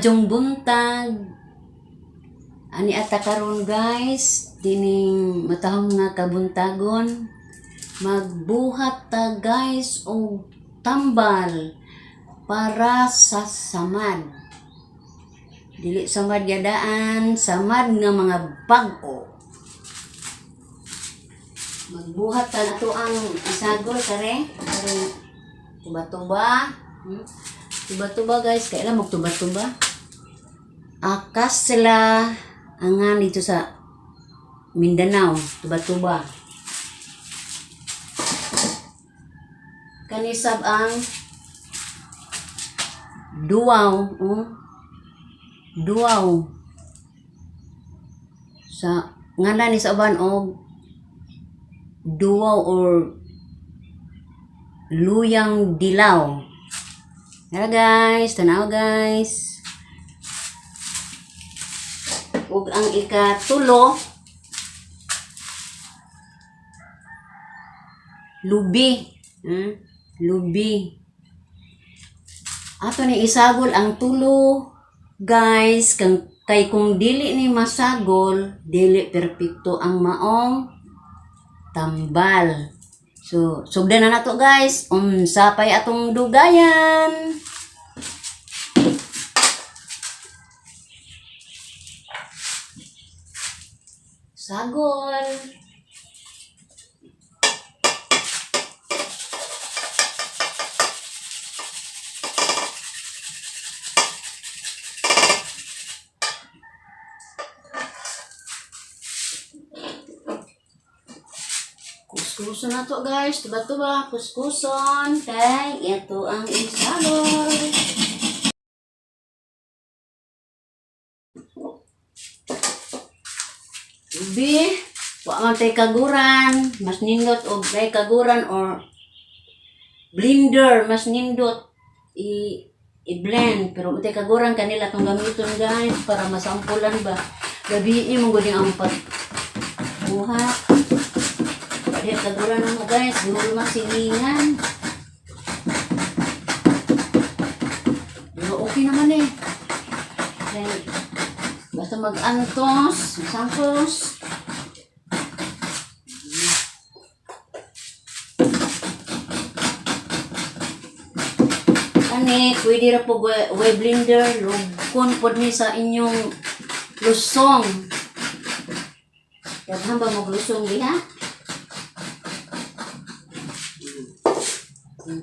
Maadjong buntag. Ani ata karon guys, dining matahong nga kabuntagon. Magbuhat ta guys og tambal para sa samad. Dili samad yadaan, samad nga mga bag-o. Magbuhat ta nato ang isagol kare tuba-tuba. Tuba-tuba guys, kailan magtuba-tuba? Akas sila angan dito sa Mindanao, tuba-tuba. Kanisab ang duwaw, duwaw. Sa ngalan ni sa uban og duwaw or luyang dilaw. Tara guys, tanaw guys. Ug ang ikatulo, lubi. Lubi. Ato ni isagol ang tulo guys, kay kung dili ni masagol, dili perpekto ang maong tambal. So, sugdan na nato guys. Sapay atong dugayan. Sagol. Kuskuson na to guys, tuba-tuba, kuskuson, kay ito ang isagol. Ubi, wa man tay kaguran, mas nindot og tay kaguran or blender, mas nindot i-blend, pero tay kaguran kanila tong gamiton guys para masampulan ba. Gabi mo gud ang buhat. Dia kaguran mo guys, duro masilingan. Pero okay naman eh. Okay. Basta mag-antos, sangkos. Ani, pwede ra po way blender, lugkon po ni sa inyong lusong. Daghan ba maglusong diha?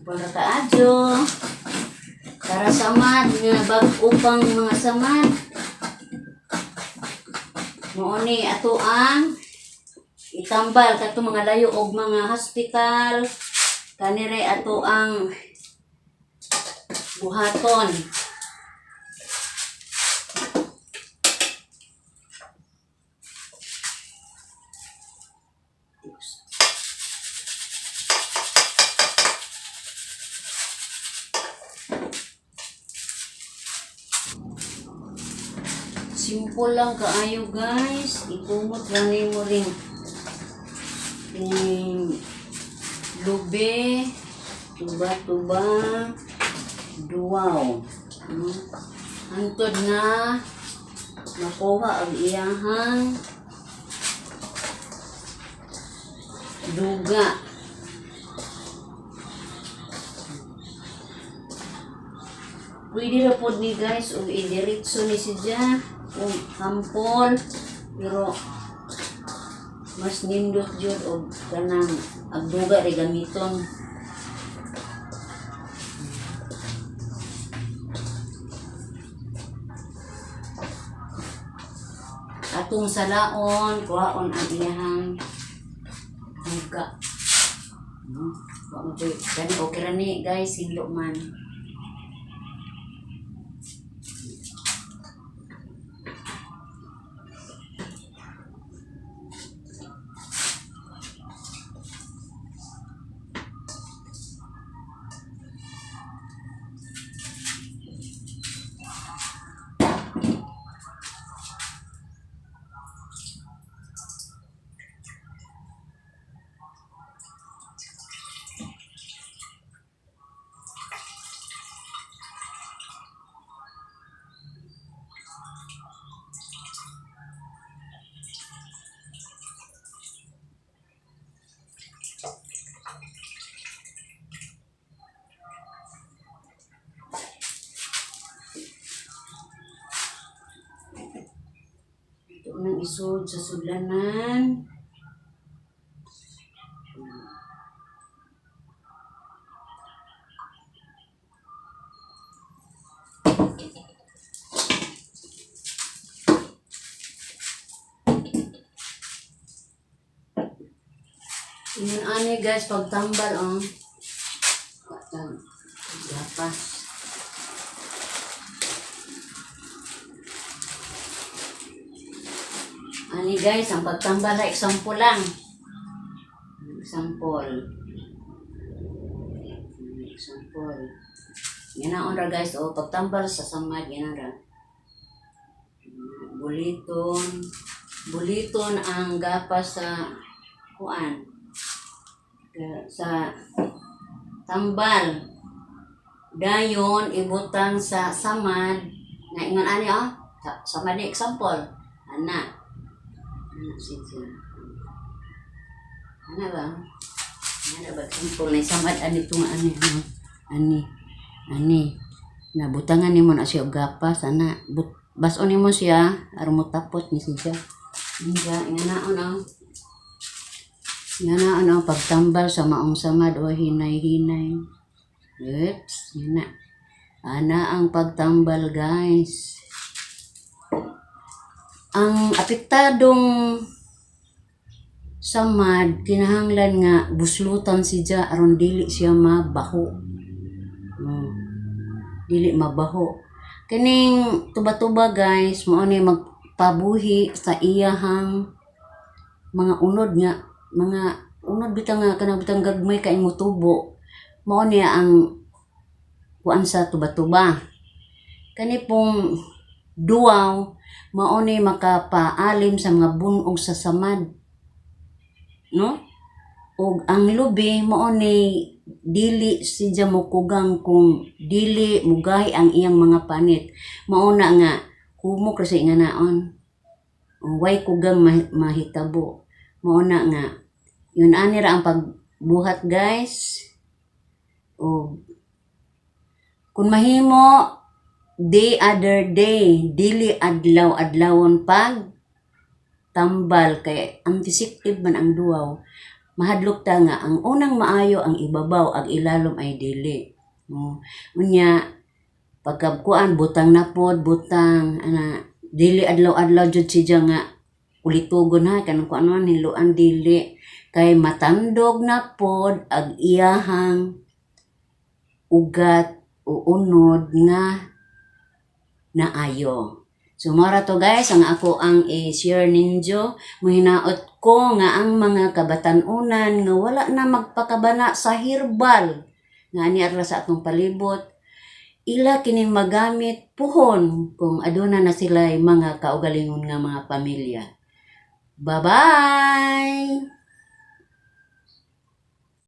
Para kaadyo para samad nga bag-upang mga samad mooni ato ang itambal kato mga layo og mga hospital kanire ato ang buhaton. Simple lang kaayo guys, ikumot lang mo rin lube, tuba-tuba, duwaw. Hantod na makuha ang iyahang duga. Pwede na po ni guys o idiretso ni siya o hampol, pero mas nindot yun o kanang agduga rin gamiton. Atong salaon, kuhaon ang iyahang duga. Kani okay ra ni guys, hilo man. isod sa sudlanan. Yun ani guys, pagtambal gapas. Ani guys, ang pagtambal ay example lang. Example. Yan na ra guys, pagtambal sa samad, yan ra. Buliton ang gapas sa kuan. Sa tambal. Dayon ibutang sa samad. Nga ingon ani samad ni example. Ana siya. Ana ba? Example na samad ani tunga ani. Nabutangan nimo na siya og gapas ana. Bason nimo siya aron mo tapot ni siya. Ingana pagtambal sa maong samad o hinay-hinay. Oops, yan na. Ana ang pagtambal guys. Ang apektadong samad, kinahanglan nga buslutan siya aron dili siya mabaho. Dili mabaho. Kining tuba-tuba guys, mao ni magpabuhi sa iyahang mga unod bitang nga kanang bitang gagmay kay mo tubo. Mao niya ang kuan sa tuba-tuba. Kani pong duwaw mao ni makapaalim sa mga bunog sa samad. No? Ug ang lubi mao ni dili siya mokugang kung dili mugahi ang iyang mga panit. Mao na nga humok kasi nga naon. Way kugang mahitabo. Mao na nga yun ani ra ang pagbuhat guys. O kung mahimo day other day, dili adlaw-adlawon pag tambal kay antiseptive man ang duwaw. Mahadlok ta nga ang unang maayo ang ibabaw ag ilalom ay dili. Unya pagkabkuan butang butang dili adlaw-adlaw jud siya nga ulitugon ha kanang kuan hiluan dili kay matandog na pod ag iyahang ugat o unod nga naayo. So mara to guys ang ako ang i-share ninyo. Muhinaot ko nga ang mga kabatan-unan nga wala na magpakabana sa herbal nga ani ara sa atong palibot. Ila kining magamit puhon kung aduna na sila mga kaugalingon nga mga pamilya. Bye-bye!